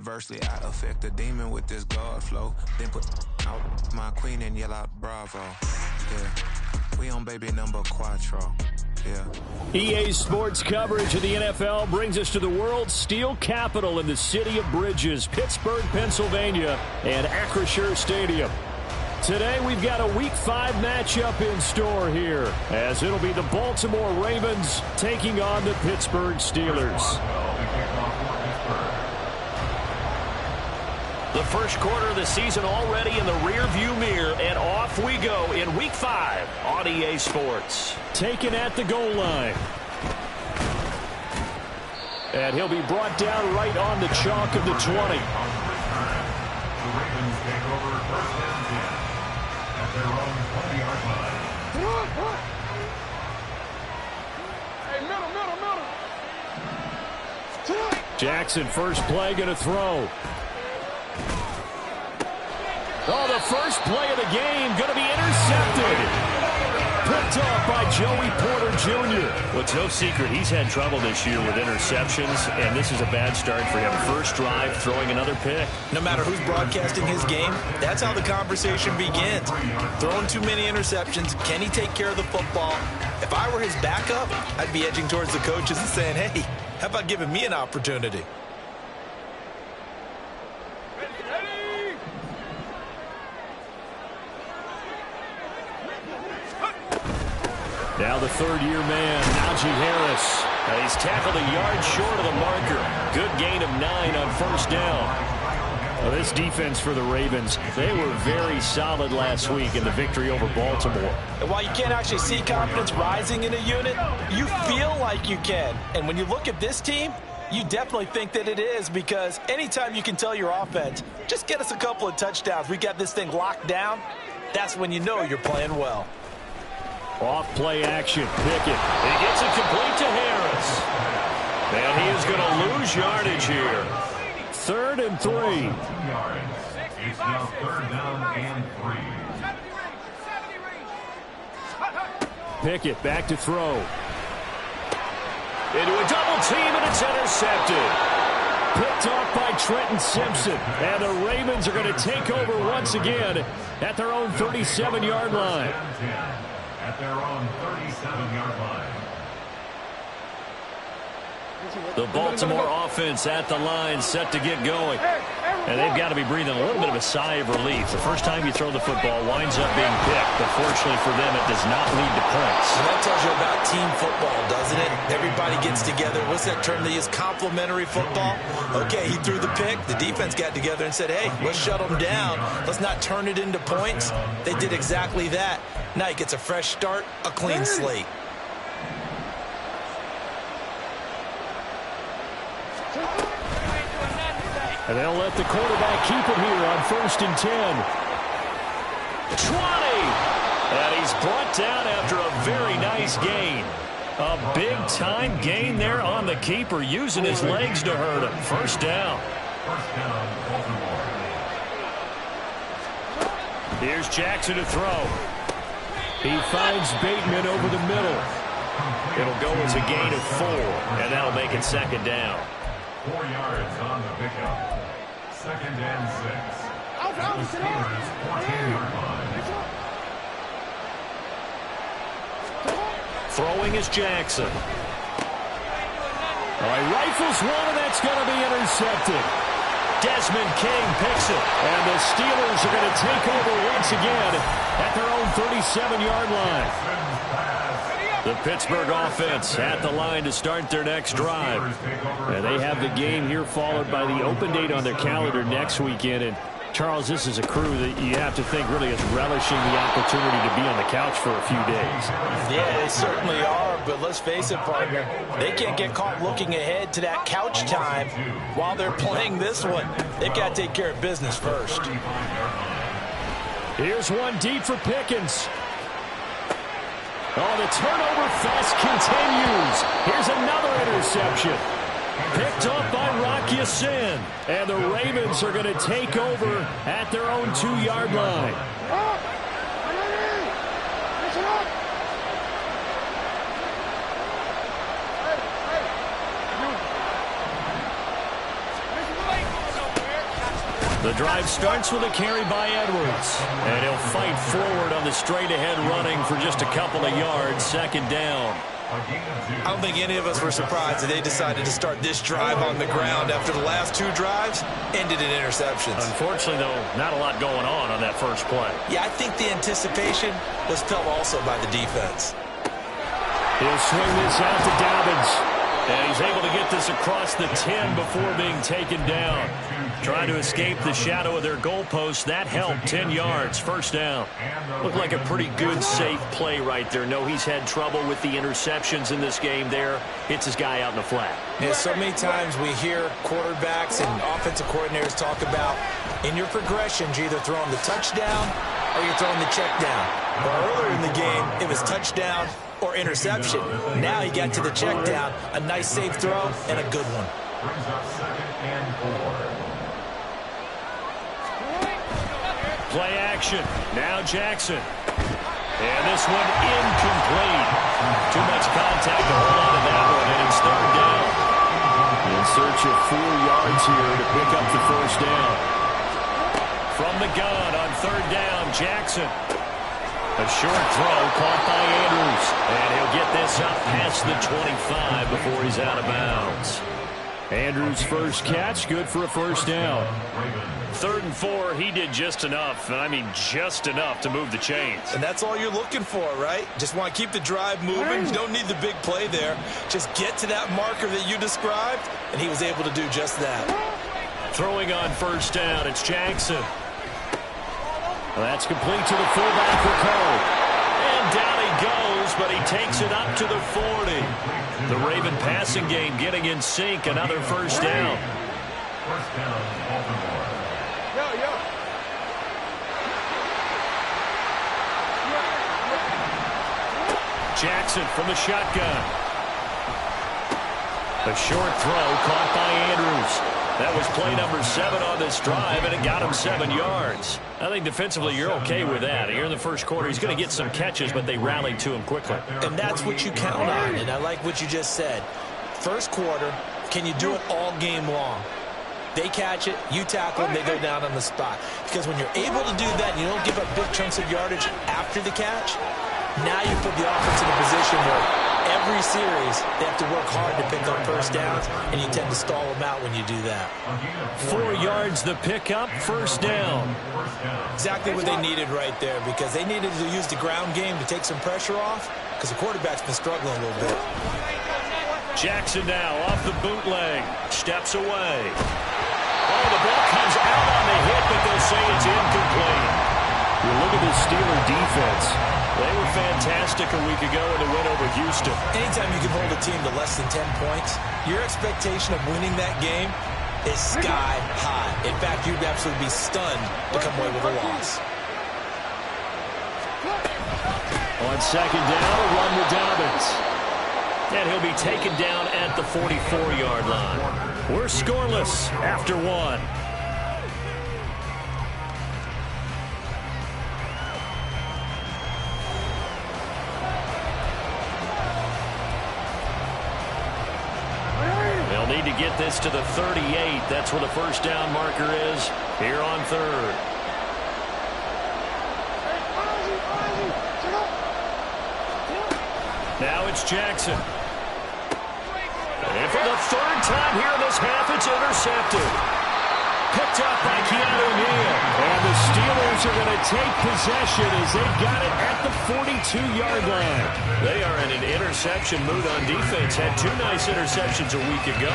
Conversely, I affect the demon with this guard flow. Then put out my queen and yell out bravo. Yeah, we on baby number quattro. Yeah. EA Sports coverage of the NFL brings us to the world's steel capital in the city of Bridges, Pittsburgh, Pennsylvania, and Acrisure Stadium. Today we've got a Week 5 matchup in store here, as it'll be the Baltimore Ravens taking on the Pittsburgh Steelers. The first quarter of the season already in the rearview mirror, and off we go in Week 5 on EA Sports. Taken at the goal line. And he'll be brought down right on the chalk of the 20. The Ravens take over first and 10 at their own 20-yard line. Hey, middle. Jackson, first play, going to throw. Oh, the first play of the game going to be intercepted. Picked off by Joey Porter Jr. Well, it's no secret he's had trouble this year with interceptions, and this is a bad start for him. First drive, throwing another pick. No matter who's broadcasting his game, that's how the conversation begins. Throwing too many interceptions, can he take care of the football? If I were his backup, I'd be edging towards the coaches and saying, hey, how about giving me an opportunity? Now the third-year man, Najee Harris. He's tackled a yard short of the marker. Good gain of 9 on first down. Well, this defense for the Ravens, they were very solid last week in the victory over Baltimore. And while you can't actually see confidence rising in a unit, you feel like you can. And when you look at this team, you definitely think that it is, because anytime you can tell your offense, just get us a couple of touchdowns, we got this thing locked down, that's when you know you're playing well. Off play action, Pickett. He gets it complete to Harris. And he is going to lose yardage here. 3rd and 3. It's now 3rd down and 3. Pickett back to throw. Into a double team, and it's intercepted. Picked off by Trenton Simpson. And the Ravens are going to take over once again at their own 37-yard line. At their own 37-yard line. The Baltimore offense at the line, set to get going. And they've got to be breathing a little bit of a sigh of relief. The first time you throw the football winds up being picked, but fortunately for them, it does not lead to points. And that tells you about team football, doesn't it? Everybody gets together. What's that term they use? Complementary football? Okay, he threw the pick. The defense got together and said, hey, let's shut them down. Let's not turn it into points. They did exactly that. Now he gets a fresh start, a clean slate. And they'll let the quarterback keep it here on 1st and 10. 20! And he's brought down after a very nice gain. A big-time gain there on the keeper, using his legs to hurt him. First down. First down, Baltimore. Here's Jackson to throw. He finds Bateman over the middle. It'll go as a gain of 4, and that'll make it 2nd down. 4 yards on the pickup. 2nd and 6. At the Steelers' 14-yard line. Throwing is Jackson. All right, rifles one, and that's going to be intercepted. Desmond King picks it. And the Steelers are going to take over once again at their own 37-yard line. The Pittsburgh offense at the line to start their next drive. And they have the game here followed by the open date on their calendar next weekend. And Charles, this is a crew that you have to think really is relishing the opportunity to be on the couch for a few days. Yeah, they certainly are, but let's face it, partner, they can't get caught looking ahead to that couch time while they're playing this one. They've got to take care of business first. Here's one deep for Pickens. Oh, the turnover fest continues. Here's another interception. Picked off by Rock Ya-Sin. And the Ravens are going to take over at their own 2-yard line. The drive starts with a carry by Edwards. And he'll fight forward on the straight-ahead running for just a couple of yards. Second down. I don't think any of us were surprised that they decided to start this drive on the ground after the last two drives ended in interceptions. Unfortunately, though, not a lot going on that first play. Yeah, I think the anticipation was felt also by the defense. He'll swing this out to Dobbins. And he's able to get this across the 10 before being taken down. Trying to escape the shadow of their goalpost. That helped. 10 yards. First down. Looked like a pretty good, safe play right there. No, he's had trouble with the interceptions in this game there. Hits his guy out in the flat. Yeah, so many times we hear quarterbacks and offensive coordinators talk about in your progressions, you're either throwing the touchdown or you're throwing the check down. Well, earlier in the game, it was touchdown or interception. Now he got to the check down, a nice safe throw, and a good one. Brings up 2nd and 4. Play action. Now Jackson. And this one incomplete. Too much contact to hold on to that one, and it's third down. In search of 4 yards here to pick up the first down. From the gun on third down, Jackson. A short throw caught by Andrews. And he'll get this up past the 25 before he's out of bounds. Andrews' first catch, good for a first down. 3rd and 4, he did just enough, and I mean just enough to move the chains. And that's all you're looking for, right? Just want to keep the drive moving. You don't need the big play there. Just get to that marker that you described, and he was able to do just that. Throwing on first down, it's Jackson. That's complete to the fullback for Cole. And down he goes, but he takes it up to the 40. The Raven passing game getting in sync. Another first down. First down, Baltimore. Jackson from the shotgun. A short throw caught by Andrews. That was play number 7 on this drive, and it got him 7 yards. I think defensively you're okay with that. Here in the first quarter, he's going to get some catches, but they rallied to him quickly. And that's what you count on, and I like what you just said. First quarter, can you do it all game long? They catch it, you tackle them, they go down on the spot. Because when you're able to do that and you don't give up big chunks of yardage after the catch, now you put the offense in a position where every series they have to work hard to pick up first downs, and you tend to stall them out when you do that. 4 yards the pickup, first down. Exactly what they needed right there, because they needed to use the ground game to take some pressure off, because the quarterback's been struggling a little bit. Jackson now off the bootleg, steps away. Oh, the ball comes out on the hit, but they'll say it's incomplete. You look at the Steeler defense. They were fantastic a week ago in the win over Houston. Anytime you can hold a team to less than 10 points, your expectation of winning that game is sky high. In fact, you'd absolutely be stunned to come away with a loss. On second down, a run with Dobbins. And he'll be taken down at the 44-yard line. We're scoreless after 1. Need to get this to the 38. That's where the first down marker is here on third. Now it's Jackson. And for the 3rd time here in this half, it's intercepted. Picked up by Keanu Neal. And the Steelers are going to take possession as they've got it at the 42-yard line. They are in an interception mood on defense. Had 2 nice interceptions a week ago.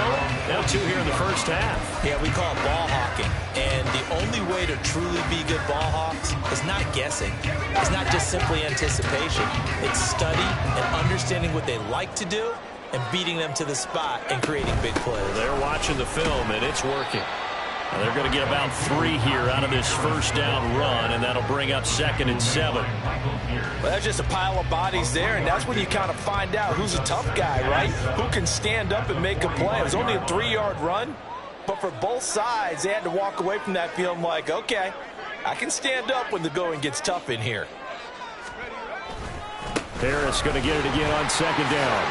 Now 2 here in the first half. Yeah, we call it ball hawking. And the only way to truly be good ball hawks is not guessing. It's not just simply anticipation. It's study and understanding what they like to do and beating them to the spot and creating big plays. They're watching the film, and it's working. They're going to get about 3 here out of this first down run, and that'll bring up 2nd and 7. Well, that's just a pile of bodies there, and that's when you kind of find out who's a tough guy, right? Who can stand up and make a play. It was only a 3-yard run, but for both sides, they had to walk away from that feeling like, okay, I can stand up when the going gets tough in here. Harris going to get it again on second down.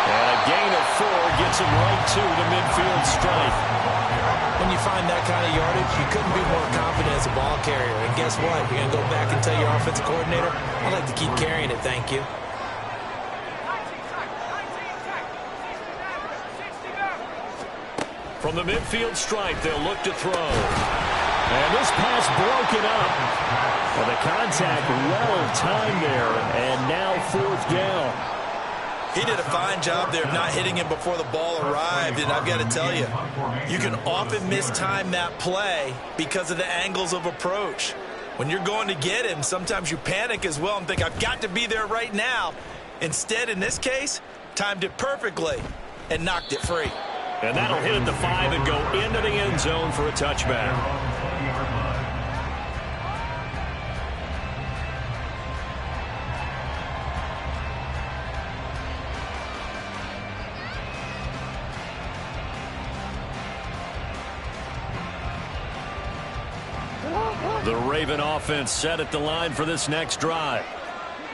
And a gain of 4 gets him right to the midfield stripe. When you find that kind of yardage, you couldn't be more confident as a ball carrier. And guess what? You're going to go back and tell your offensive coordinator, I'd like to keep carrying it, thank you. From the midfield stripe, they'll look to throw. And this pass broken up. Well, the contact well timed there, and now 4th down. He did a fine job there of not hitting him before the ball arrived, and I've got to tell you, you can often mistime that play because of the angles of approach. When you're going to get him, sometimes you panic as well and think, I've got to be there right now. Instead, in this case, timed it perfectly and knocked it free. And that'll hit at the 5 and go into the end zone for a touchback. The Raven offense set at the line for this next drive.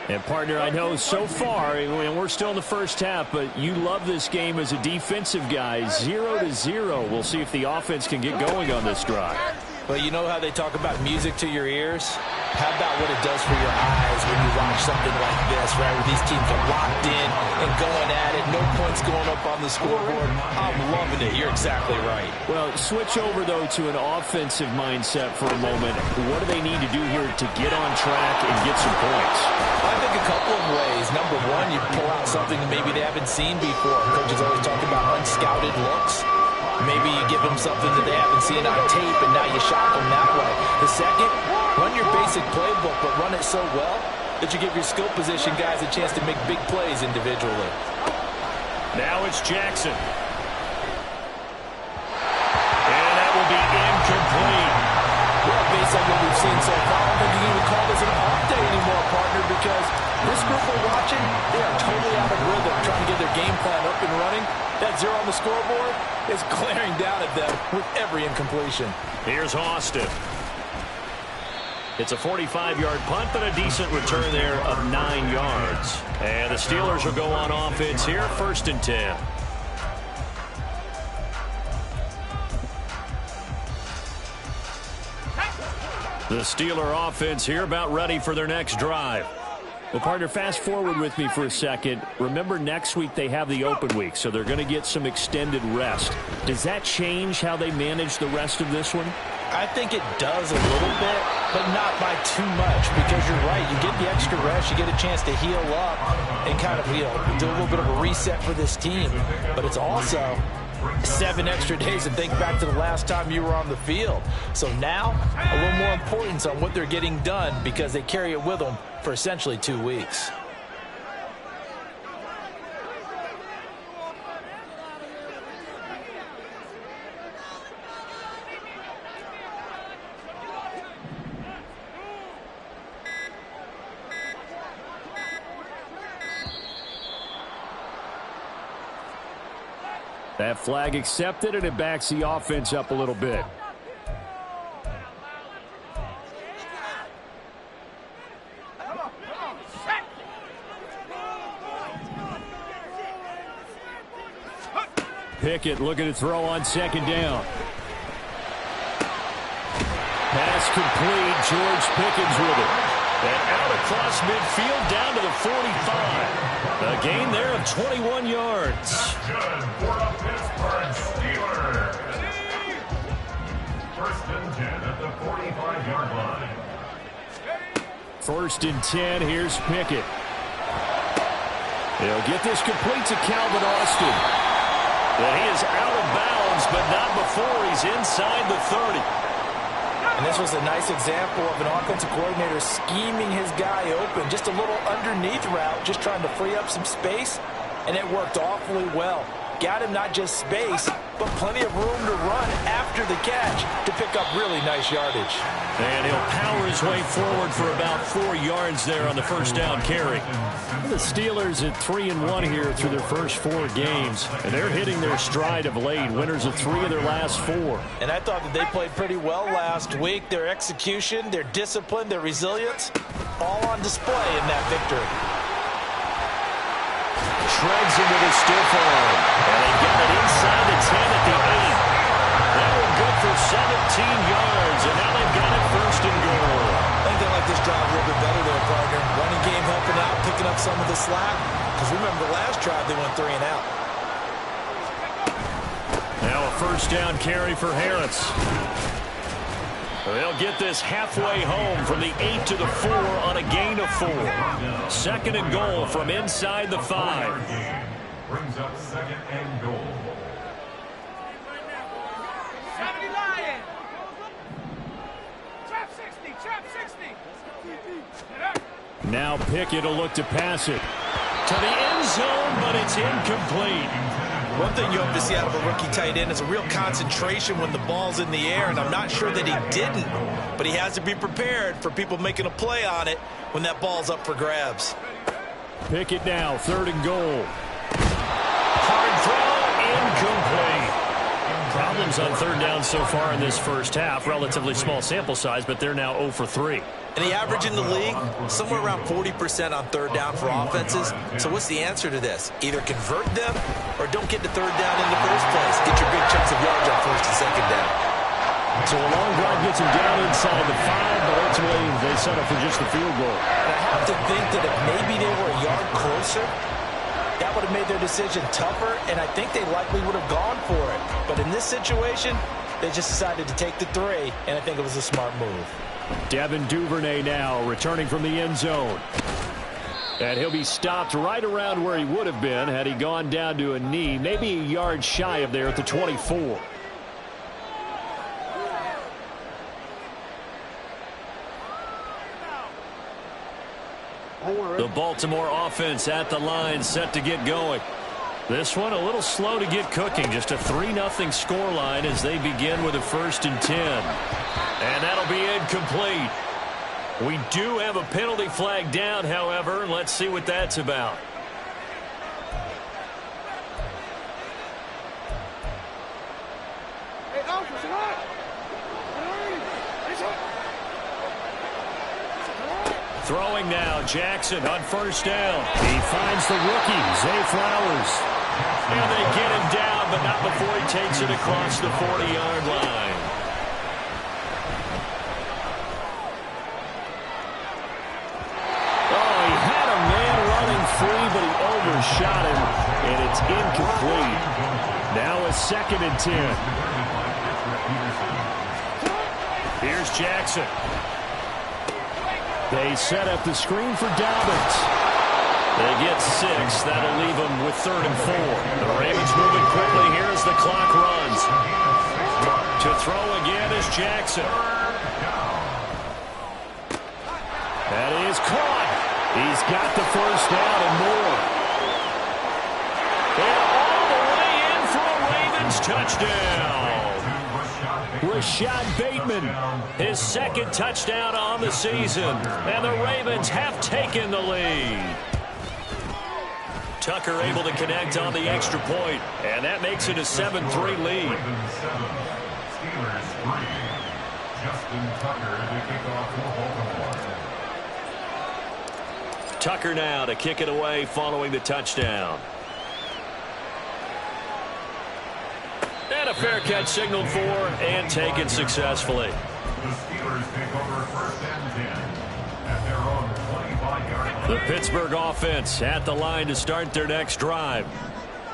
And, partner, I know so far, and we're still in the first half, but you love this game as a defensive guy. 0-0. We'll see if the offense can get going on this drive. Well, you know how they talk about music to your ears? How about what it does for your eyes when you watch something like this, right, where these teams are locked in and going at it, no points going up on the scoreboard? I'm loving it. You're exactly right. Well, switch over, though, to an offensive mindset for a moment. What do they need to do here to get on track and get some points? I think a couple of ways. Number one, you pull out something that maybe they haven't seen before. Coaches always talk about unscouted looks. Maybe you give them something that they haven't seen on tape, and now you shock them that way. The second, run your basic playbook, but run it so well that you give your skill position guys a chance to make big plays individually. Now it's Jackson. And that will be incomplete. Well, based on what we've seen so far, I don't think you can even call this an off day anymore, partner, because this group we're watching, they are totally out of rhythm, trying to get their game plan up and running. That 0 on the scoreboard is glaring down at them with every incompletion. Here's Austin. It's a 45-yard punt, but a decent return there of 9 yards. And the Steelers will go on offense here, 1st and 10. The Steeler offense here about ready for their next drive. Well, partner, fast forward with me for a second. Remember, next week they have the open week, so they're going to get some extended rest. Does that change how they manage the rest of this one? I think it does a little bit, but not by too much, because you're right. You get the extra rest, you get a chance to heal up and kind of, do a little bit of a reset for this team. But it's also 7 extra days to think back to the last time you were on the field. So now, a little more importance on what they're getting done because they carry it with them for essentially 2 weeks. That flag accepted, and it backs the offense up a little bit. Pickett looking to throw on 2nd down. Pass complete. George Pickens with it. And out across midfield down to the 45. A gain there of 21 yards. Good for the Pittsburgh Steelers. 1st and 10 at the 45-yard line. 1st and 10. Here's Pickett. He'll get this complete to Calvin Austin. Well, he is out of bounds, but not before he's inside the 30. And this was a nice example of an offensive coordinator scheming his guy open. Just a little underneath route, just trying to free up some space, and it worked awfully well. Got him not just space, but plenty of room to run after the catch to pick up really nice yardage. And he'll power his way forward for about 4 yards there on the 1st down carry. The Steelers at 3-1 here through their first 4 games. And they're hitting their stride of late, winners of 3 of their last 4. And I thought that they played pretty well last week. Their execution, their discipline, their resilience, all on display in that victory. Shreds into the stiff arm. And they get it inside the 10 at the 8. That will go for slack, because remember the last drive they went 3 and out. Now a first down carry for Harris. They'll get this halfway home from the 8 to the 4 on a gain of 4. 2nd and goal from inside the 5. Brings up 2nd and goal. Now Pickett will look to pass it to the end zone, but it's incomplete. One thing you hope to see out of a rookie tight end is a real concentration when the ball's in the air, and I'm not sure that he didn't, but he has to be prepared for people making a play on it when that ball's up for grabs. Pickett now, 3rd and goal. Hard throw, incomplete. Problems on 3rd down so far in this first half. Relatively small sample size, but they're now 0 for 3. And the average in the league, somewhere around 40% on 3rd down for offenses. So what's the answer to this? Either convert them or don't get to 3rd down in the first place. Get your big chunks of yards on 1st and 2nd down. So a long drive gets him down inside the 5, but ultimately they settle for just the field goal. And I have to think that if maybe they were a yard closer, that would have made their decision tougher, and I think they likely would have gone for it. But in this situation, they just decided to take the 3, and I think it was a smart move. Devin Duvernay now returning from the end zone. And he'll be stopped right around where he would have been had he gone down to a knee, maybe a yard shy of there at the 24. The Baltimore offense at the line, set to get going. This one a little slow to get cooking. Just a 3-0 scoreline as they begin with a 1st and 10. And that'll be incomplete. We do have a penalty flag down, however. Let's see what that's about. Throwing now, Jackson on 1st down. He finds the rookie, Zay Flowers. And they get him down, but not before he takes it across the 40-yard line. Oh, he had a man running free, but he overshot him, and it's incomplete. Now a 2nd and 10. Here's Jackson. They set up the screen for Dobbins. They get 6. That'll leave them with 3rd and 4. The Ravens moving quickly here as the clock runs. To throw again is Jackson. That is caught. He's got the 1st down and more. And all the way in for a Ravens touchdown. Rashad Bateman, his 2nd touchdown on the season, and the Ravens have taken the lead. Tucker able to connect on the extra point, and that makes it a 7-3 lead. Steelers 3. Justin Tucker to kick off for Baltimore. Tucker now to kick it away following the touchdown. And a fair catch signaled for and taken successfully. The Steelers take over 1st and 10 at their own 25-yard line. The Pittsburgh offense at the line to start their next drive.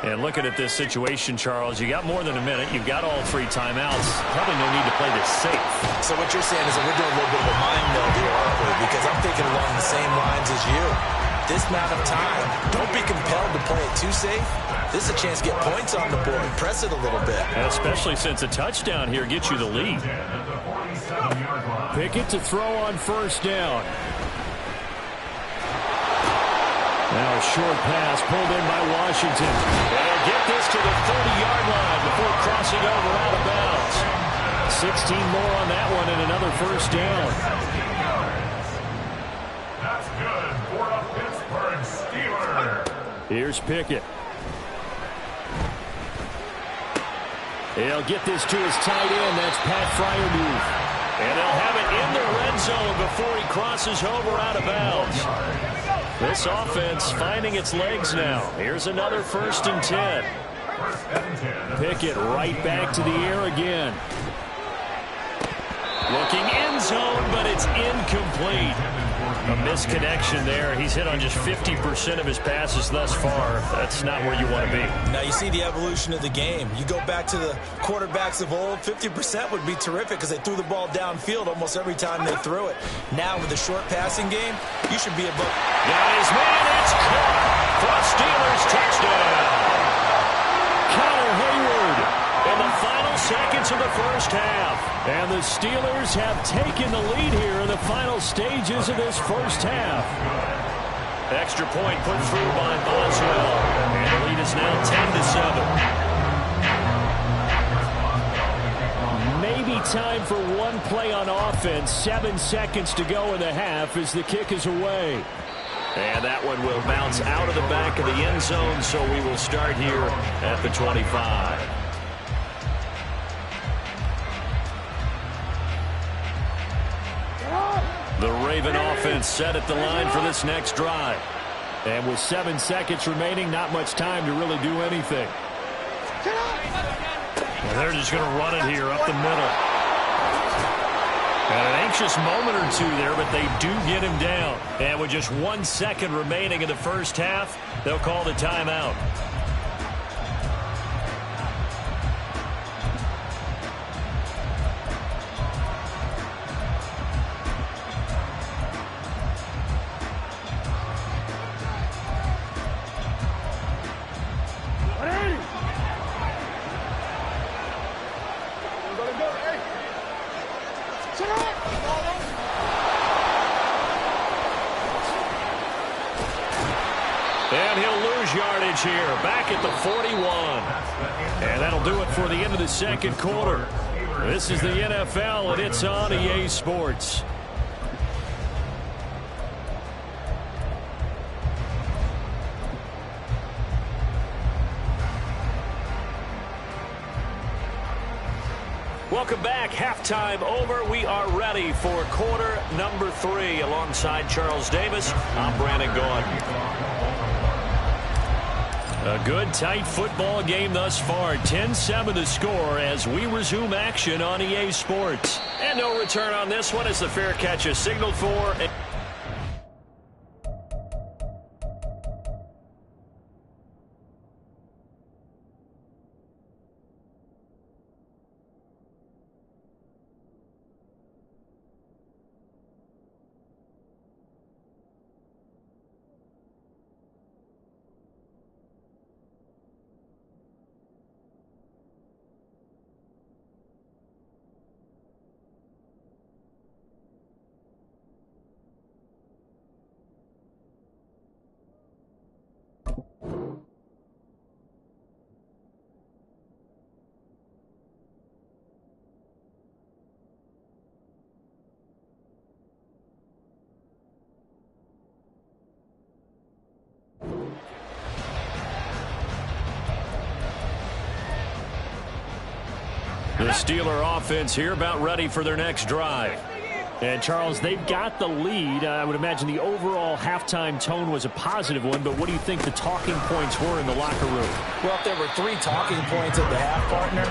And looking at this situation, Charles, you got more than a minute. You've got all 3 timeouts. Probably no need to play this safe. So what you're saying is that we're doing a little bit of a mind meld here, aren't we? Because I'm thinking along the same lines as you. This amount of time, don't be compelled to play it too safe. This is a chance to get points on the board. Press it a little bit. Especially since a touchdown here gets you the lead. Pickett to throw on 1st down. Now a short pass pulled in by Washington. They'll get this to the 30-yard line before crossing over out of bounds. 16 more on that one and another 1st down. That's good for a Pittsburgh Steelers. Here's Pickett. He'll get this to his tight end. That's Pat Freiermuth. And they'll have it in the red zone before he crosses over out of bounds. This offense finding its legs now. Here's another 1st and 10. Pickett right back to the air again. Looking end zone, but it's incomplete. A misconnection there. He's hit on just 50% of his passes thus far. That's not where you want to be. Now you see the evolution of the game. You go back to the quarterbacks of old, 50% would be terrific because they threw the ball downfield almost every time they threw it. Now with the short passing game, you should be above. Got his man. It's caught for a Steelers touchdown. Connor Hayward in the final seconds of the first half. And the Steelers have taken the lead here in the final stages of this first half. Extra point put through by Boswell. And the lead is now 10-7. Maybe time for one play on offense. 7 seconds to go in the half as the kick is away. And that one will bounce out of the back of the end zone, so we will start here at the 25. The Raven offense set at the line for this next drive. And with 7 seconds remaining, not much time to really do anything. Well, they're just going to run it here up the middle. And an anxious moment or two there, but they do get him down. And with just 1 second remaining in the first half, they'll call the timeout. And he'll lose yardage here, back at the 41. And that'll do it for the end of the second quarter. This is the NFL, and it's on EA Sports. Welcome back. Halftime over. We are ready for quarter number 3. Alongside Charles Davis, I'm Brandon Gaudin. A good, tight football game thus far. 10-7 the score as we resume action on EA Sports. And no return on this one as the fair catch is signaled for. The Steeler offense here about ready for their next drive. And, Charles, they've got the lead. I would imagine the overall halftime tone was a positive one, but what do you think the talking points were in the locker room? Well, if there were 3 talking points at the half, partner,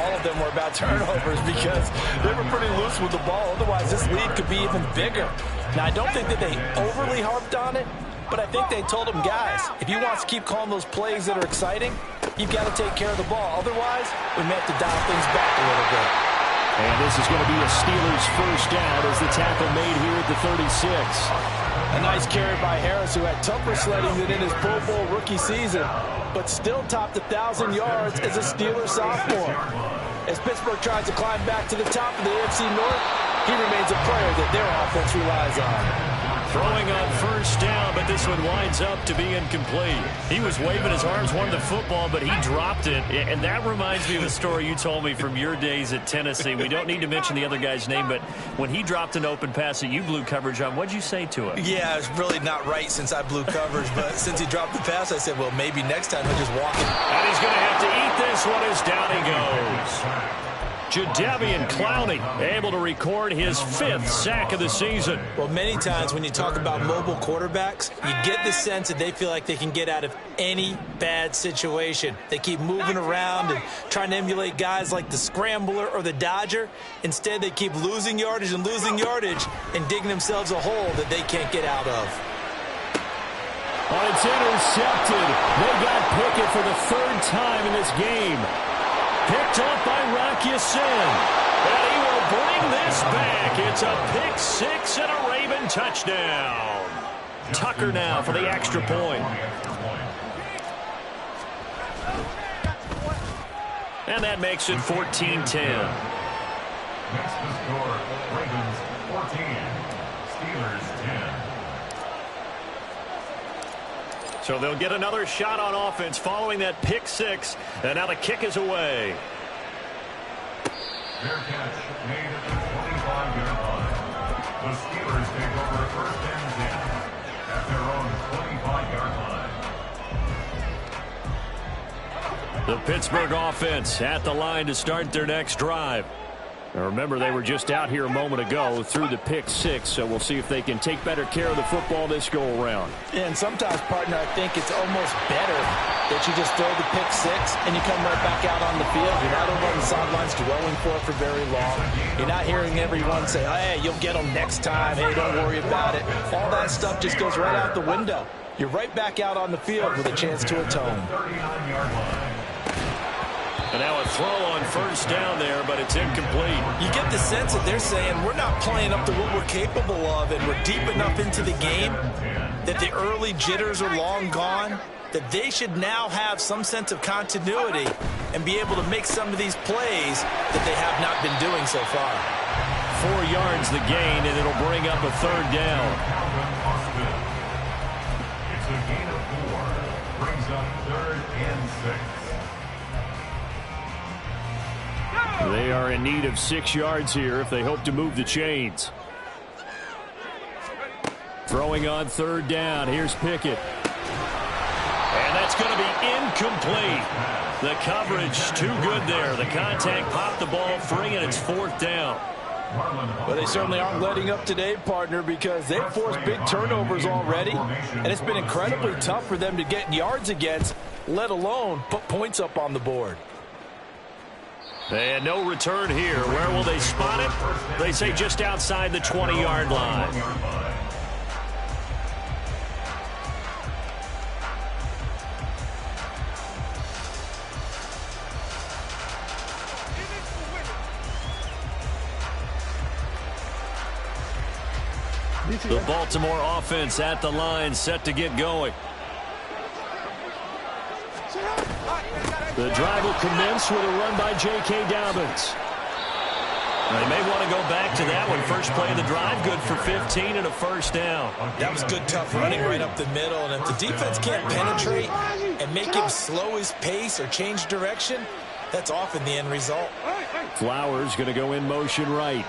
all of them were about turnovers because they were pretty loose with the ball. Otherwise, this lead could be even bigger. Now, I don't think that they overly harped on it, but I think they told them, guys, if you want to keep calling those plays that are exciting, you've got to take care of the ball. Otherwise, we may have to dial things back a little bit. And this is going to be a Steelers first down as the tackle made here at the 36. A nice carry by Harris, who had tougher sledding than in his Pro Bowl rookie season, but still topped 1,000 yards as a Steelers sophomore. As Pittsburgh tries to climb back to the top of the AFC North, he remains a player that their offense relies on. Throwing on first down, but this one winds up to be incomplete. He was waving his arms, wanted the football, but he dropped it. And that reminds me of a story you told me from your days at Tennessee. We don't need to mention the other guy's name, but when he dropped an open pass that you blew coverage on, what'd you say to him? Yeah, it's really not right since I blew coverage, but since he dropped the pass, I said, well, maybe next time he'll just walk it. And he's going to have to eat this one as down he goes. Jadeveon Clowney able to record his 5th sack of the season. Well, many times when you talk about mobile quarterbacks, you get the sense that they feel like they can get out of any bad situation. They keep moving around and trying to emulate guys like the Scrambler or the Dodger. Instead, they keep losing yardage and digging themselves a hole that they can't get out of. Oh, it's intercepted. They got Pickett for the 3rd time in this game. Picked up by Rocky Sin. And he will bring this back. It's a pick 6 and a Raven touchdown. Tucker now for the extra point. And that makes it 14-10. Next to score, Ravens 14, Steelers 10. So they'll get another shot on offense following that pick 6. And now the kick is away. Fair catch made at the 25-yard line. The Steelers take over 1st and 10 at their own 25-yard line. The Pittsburgh offense at the line to start their next drive. Now remember, they were just out here a moment ago through the pick 6, so we'll see if they can take better care of the football this go-around. And sometimes, partner, I think it's almost better that you just throw the pick 6 and you come right back out on the field. You're not over on the sidelines dwelling for very long. You're not hearing everyone say, hey, you'll get them next time. Hey, don't worry about it. All that stuff just goes right out the window. You're right back out on the field with a chance to atone. 39-yard line. And now a throw on 1st down there, but it's incomplete. You get the sense that they're saying we're not playing up to what we're capable of, and we're deep enough into the game that the early jitters are long gone, that they should now have some sense of continuity and be able to make some of these plays that they have not been doing so far. 4 yards the gain, and it'll bring up a 3rd down. It's a gain of 4. Brings up 3rd and 6. They are in need of 6 yards here if they hope to move the chains. Throwing on 3rd down. Here's Pickett. And that's going to be incomplete. The coverage too good there. The contact popped the ball free, and it's 4th down. Well, they certainly aren't letting up today, partner, because they've forced big turnovers already, and it's been incredibly tough for them to get yards against, let alone put points up on the board. And no return here. Where will they spot it? They say just outside the 20-yard line. The Baltimore offense at the line, set to get going. The drive will commence with a run by J.K. Dobbins. They may want to go back to that one. First play of the drive, good for 15 and a 1st down. That was good, tough running right up the middle. And if the defense can't penetrate and make him slow his pace or change direction, that's often the end result. Flowers going to go in motion right.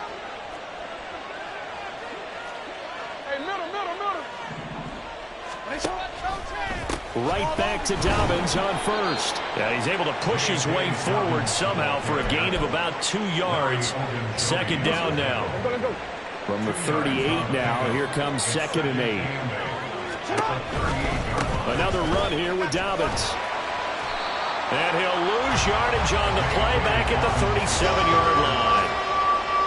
Right back to Dobbins on 1st. Yeah, he's able to push his way forward somehow for a gain of about 2 yards. 2nd down now. From the 38 now, here comes 2nd and 8. Another run here with Dobbins. And he'll lose yardage on the play back at the 37-yard line.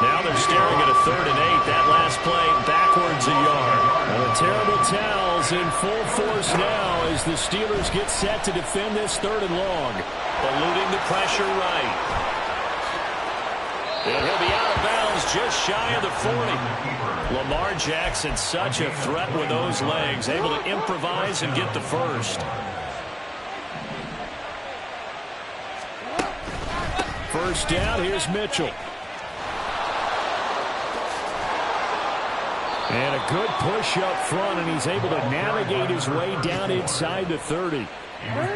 Now they're staring at a 3rd and 8. That last play backwards a yard. And the terrible towels in full force now as the Steelers get set to defend this 3rd and long. Eluding the pressure right. And he'll be out of bounds just shy of the 40. Lamar Jackson, such a threat with those legs, able to improvise and get the 1st. 1st down, here's Mitchell. And a good push up front, and he's able to navigate his way down inside the 30.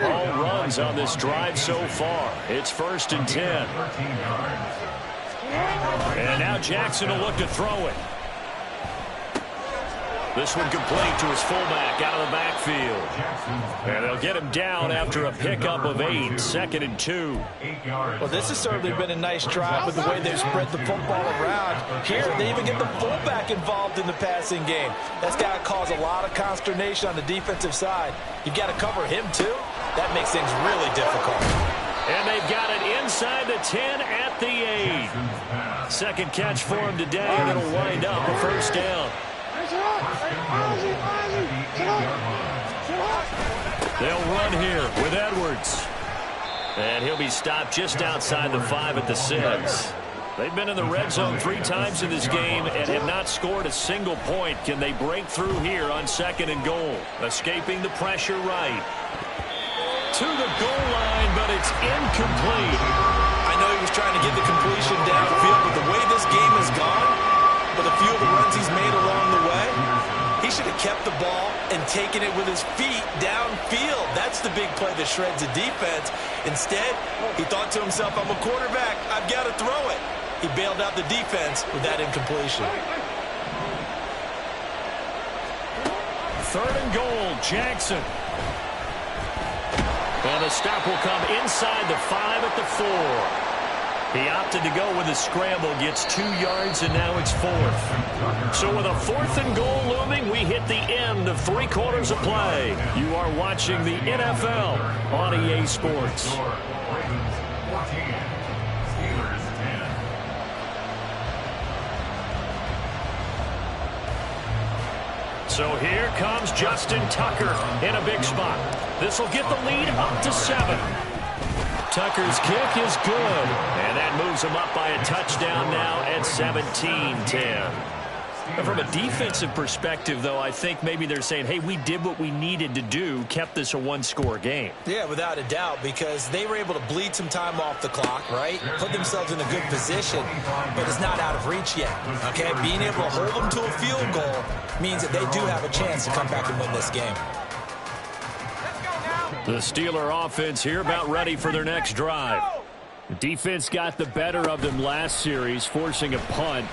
All runs on this drive so far. It's 1st and 10. And now Jackson will look to throw it. This one complete to his fullback out of the backfield. And they'll get him down after a pickup of 8, 2nd and 2. Well, this has certainly been a nice drive with the way they've spread the football around. Here, they even get the fullback involved in the passing game. That's got to cause a lot of consternation on the defensive side. You've got to cover him, too. That makes things really difficult. And they've got it inside the 10 at the 8. Second catch for him today, and it'll wind up a first down. They'll run here with Edwards. And he'll be stopped just outside the 5 at the 6. They've been in the red zone 3 times in this game and have not scored a single point. Can they break through here on 2nd and goal? Escaping the pressure right. To the goal line, but it's incomplete. I know he was trying to get the completion downfield, but the way this game has gone, with a few of the runs he's made along the way, he should have kept the ball and taken it with his feet downfield. That's the big play that shreds the defense. Instead, he thought to himself, I'm a quarterback, I've got to throw it. He bailed out the defense with that incompletion. 3rd and goal, Jackson. And the stop will come inside the 5 at the 4. He opted to go with a scramble, gets 2 yards, and now it's 4th. So with a 4th and goal looming, we hit the end of 3 quarters of play. You are watching the NFL on EA Sports. Ravens 14, Steelers 10. So here comes Justin Tucker in a big spot. This will get the lead up to 7. Tucker's kick is good, and that moves him up by a touchdown now at 17-10. From a defensive perspective, though, I think maybe they're saying, hey, we did what we needed to do, kept this a 1-score game. Yeah, without a doubt, because they were able to bleed some time off the clock, right? Put themselves in a good position, but it's not out of reach yet, okay? Being able to hold them to a field goal means that they do have a chance to come back and win this game. The Steeler offense here about ready for their next drive. The defense got the better of them last series, forcing a punt.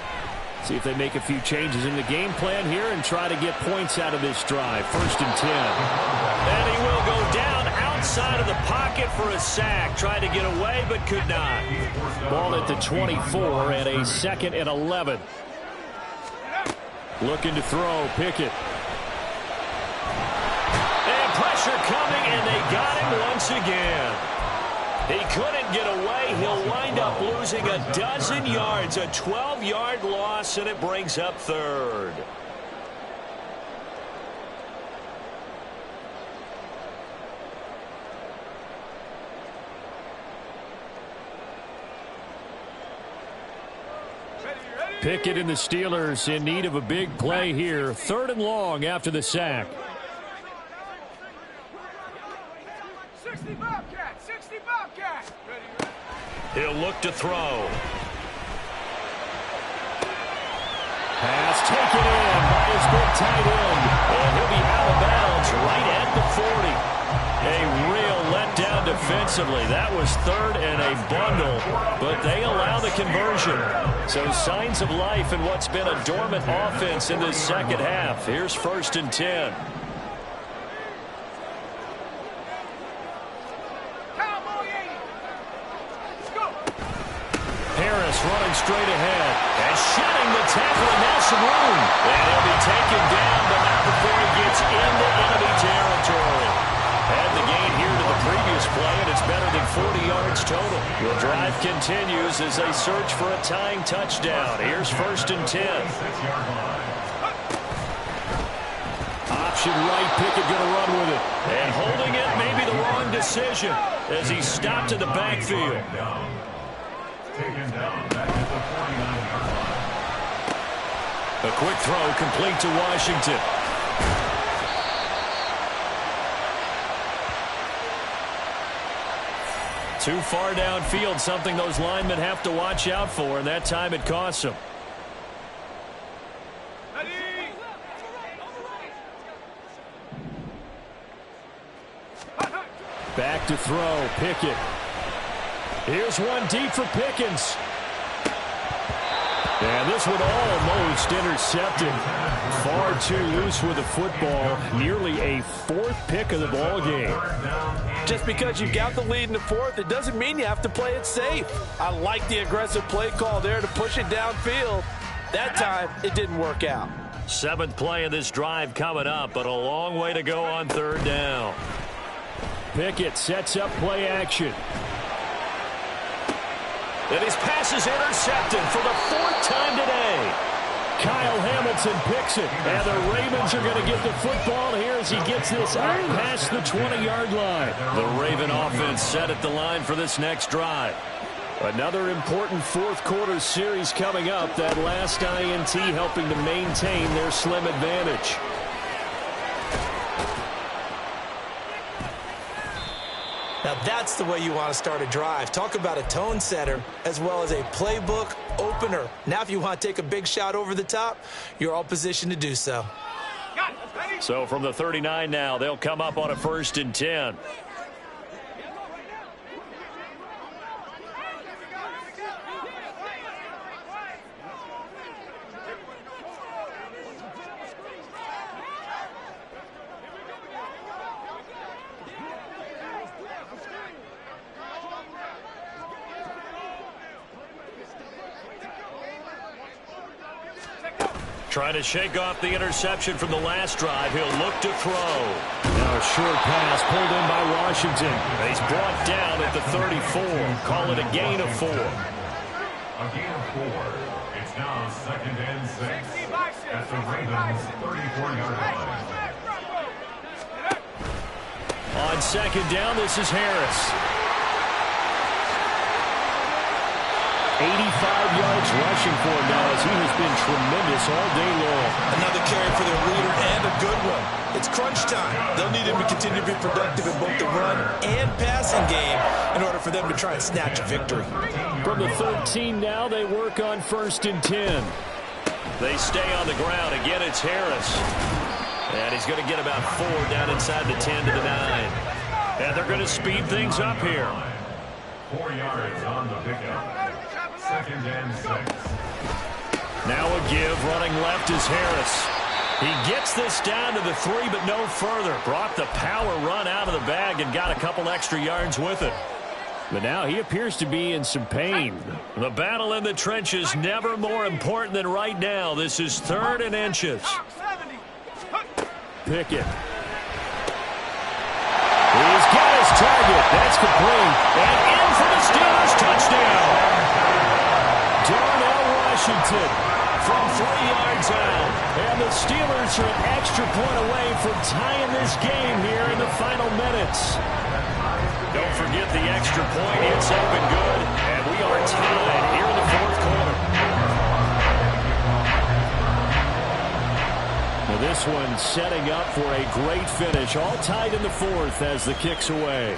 See if they make a few changes in the game plan here and try to get points out of this drive. 1st and 10. And he will go down outside of the pocket for a sack. Tried to get away but could not. Ball at the 24 and a 2nd and 11. Looking to throw, Pickett. Pressure coming, and they got him once again. He couldn't get away. He'll wind up losing a dozen yards, a 12-yard loss, and it brings up 3rd. Pickett and the Steelers in need of a big play here. 3rd and long after the sack. 60 Bobcat, 60 Bobcat. He'll look to throw. Pass taken in by his big tight end. And he'll be out of bounds right at the 40. A real letdown defensively. That was 3rd and a bundle, but they allow the conversion. So signs of life in what's been a dormant offense in this second half. Here's 1st and 10. Running straight ahead and shedding the tackle, and now some room. And he'll be taken down, but not before he gets into enemy territory. And the gain here to the previous play, and it's better than 40 yards total. The drive continues as they search for a tying touchdown. Here's 1st and 10. Option right, Pickett going to run with it. And holding it may be the wrong decision as he stopped in the backfield. Taken down back at the 49-yard line. A quick throw complete to Washington. Too far downfield, something those linemen have to watch out for, and that time it costs them. Back to throw, Pickett. Here's one deep for Pickens. And this one almost intercepted. Far too loose with the football. Nearly a fourth pick of the ball game. Just because you've got the lead in the fourth, it doesn't mean you have to play it safe. I like the aggressive play call there to push it downfield. That time, it didn't work out. 7th play of this drive coming up, but a long way to go on 3rd down. Pickett sets up play action. And his pass is intercepted for the 4th time today. Kyle Hamilton picks it, and the Ravens are going to get the football here as he gets this out past the 20-yard line. The Raven offense set at the line for this next drive. Another important 4th quarter series coming up. That last INT helping to maintain their slim advantage. Now that's the way you want to start a drive. Talk about a tone setter as well as a playbook opener. Now if you want to take a big shot over the top, you're all positioned to do so. So from the 39 now, they'll come up on a 1st and 10. Trying to shake off the interception from the last drive. He'll look to throw. Now a short pass pulled in by Washington. He's brought down at the 34. Call it a gain of 4. A gain of 4. It's now 2nd and 6 at the Ravens' 34-yard line. On 2nd down, this is Harris. 85 yards rushing for him now as he has been tremendous all day long. Another carry for their leader and a good one. It's crunch time. They'll need him to continue to be productive in both the run and passing game in order for them to try and snatch a victory. From the 13 now, they work on 1st and 10. They stay on the ground. Again, it's Harris. And he's going to get about 4 down inside the 10 to the 9. And they're going to speed things up here. 4 yards on the pickup. 2nd and 6. Now a give. Running left is Harris. He gets this down to the 3, but no further. Brought the power run out of the bag and got a couple extra yards with it. But now he appears to be in some pain. The battle in the trenches never more important than right now. This is 3rd and inches. Pickett. He's got his target. That's complete. And in for the Steelers touchdown. Darnell Washington from 3 yards out. And the Steelers are an extra point away from tying this game here in the final minutes. Don't forget the extra point. It's up and good. And we are tied here in the 4th quarter. Now this one setting up for a great finish. All tied in the 4th as the kick's away.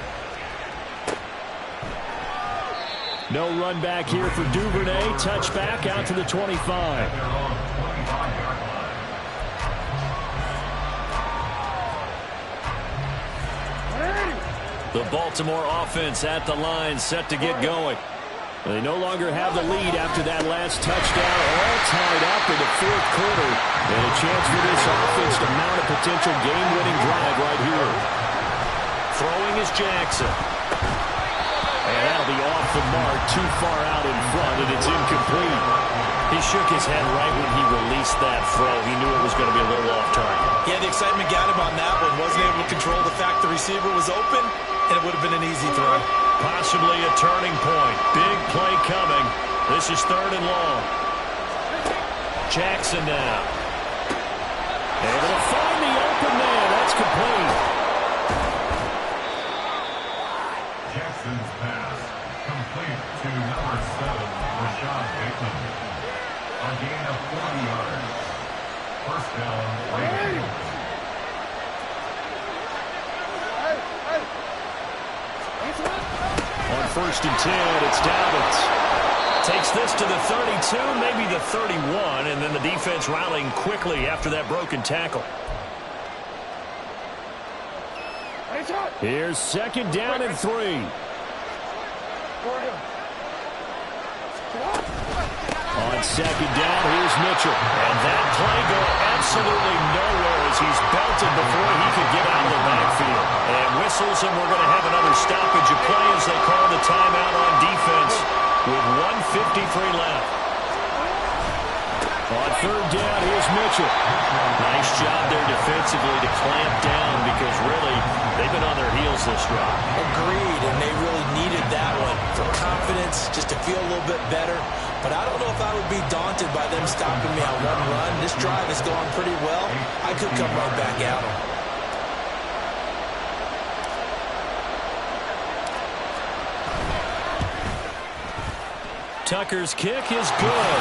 No run back here for Duvernay. Touchback out to the 25. The Baltimore offense at the line, set to get going. They no longer have the lead after that last touchdown. All tied up in the 4th quarter. And a chance for this offense to mount a potential game-winning drive right here. Throwing is Jackson. And that'll be off the mark, too far out in front, and it's incomplete. He shook his head right when he released that throw. He knew it was going to be a little off target. Yeah, the excitement got him on that one. Wasn't able to control the fact the receiver was open, and it would have been an easy throw. Possibly a turning point. Big play coming. This is 3rd and long. Jackson now. Able to find the open man. That's complete. Jackson's pass complete to number 7, Rashad Bateman. A gain of 40 yards. 1st down, Ravens. On 1st and 10, it's Dobbins. Takes this to the 32, maybe the 31, and then the defense rallying quickly after that broken tackle. Here's 2nd down and 3. On second down. Here's Mitchell. And that play going absolutely nowhere as he's belted before he could get out of the backfield. And whistles, and we're going to have another stoppage of play as they call the timeout on defense with 1:53 left. On third down, here's Mitchell. Nice job there defensively to clamp down because really they've been on their heels this drive. Agreed, and they really needed that one for confidence, just to feel a little bit better. But I don't know if I would be daunted by them stopping me on one run. This drive is going pretty well. I could come right back at them. Tucker's kick is good.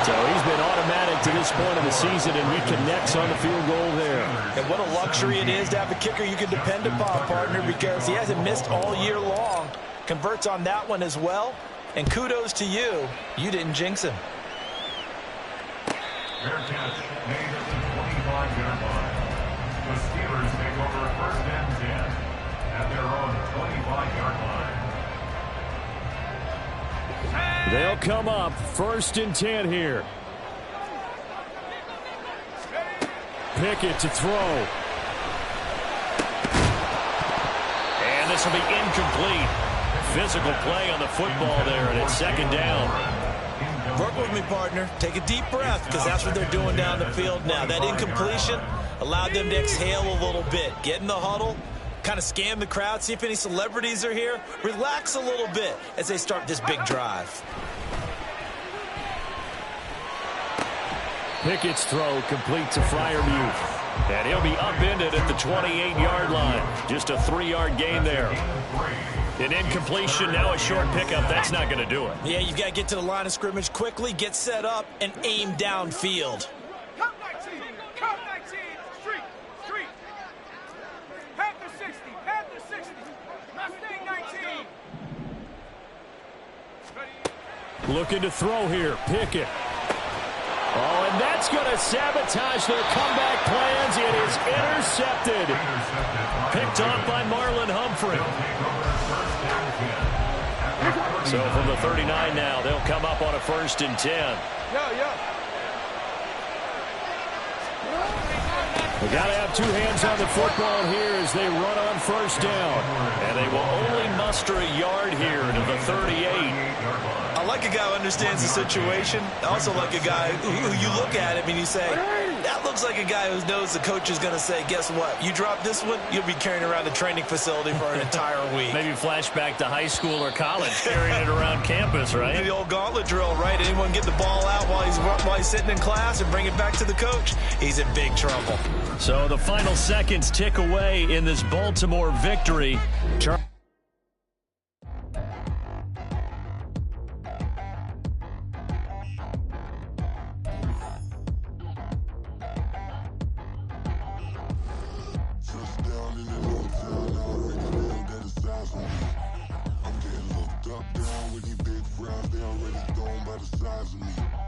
So he's been automatic to this point of the season, and he connects on the field goal there. And what a luxury it is to have a kicker you can depend upon, partner, because he hasn't missed all year long. Converts on that one as well. And kudos to you. You didn't jinx him. Fair catch made at the 25-yard line. The Steelers take over first and 10 at their own 25-yard line. They'll come up first and 10 here. Pickett to throw. And this will be incomplete. Physical play on the football there, and it's second down. Work with me, partner. Take a deep breath, because that's what they're doing down the field now. That incompletion allowed them to exhale a little bit. Get in the huddle, kind of scan the crowd, see if any celebrities are here. Relax a little bit as they start this big drive. Pickett's throw complete to Freiermuth. And he'll be upended at the 28-yard line. Just a 3-yard gain there. An incompletion, now a short pickup. That's not going to do it. Yeah, you've got to get to the line of scrimmage quickly, get set up, and aim downfield. Count 19, count 19, street, street. Panther 60, Panther 60, Mustang 19. Looking to throw here, Pickett. Oh, and that's going to sabotage their comeback plans. It is intercepted. Picked off by Marlon Humphrey. So from the 39 now, they'll come up on a first and 10. They got to have two hands on the football here as they run on first down. And they will only muster a yard here to the 38. I like a guy who understands the situation. I also like a guy who you look at him and you say, that looks like a guy who knows the coach is going to say, guess what? You drop this one, you'll be carrying around the training facility for an entire week. Maybe flashback to high school or college, carrying it around campus, right? The old gauntlet drill, right? Anyone get the ball out while he's sitting in class and bring it back to the coach? He's in big trouble. So the final seconds tick away in this Baltimore victory. I'm getting looked up down with these big frowns, they already thrown by the size of me.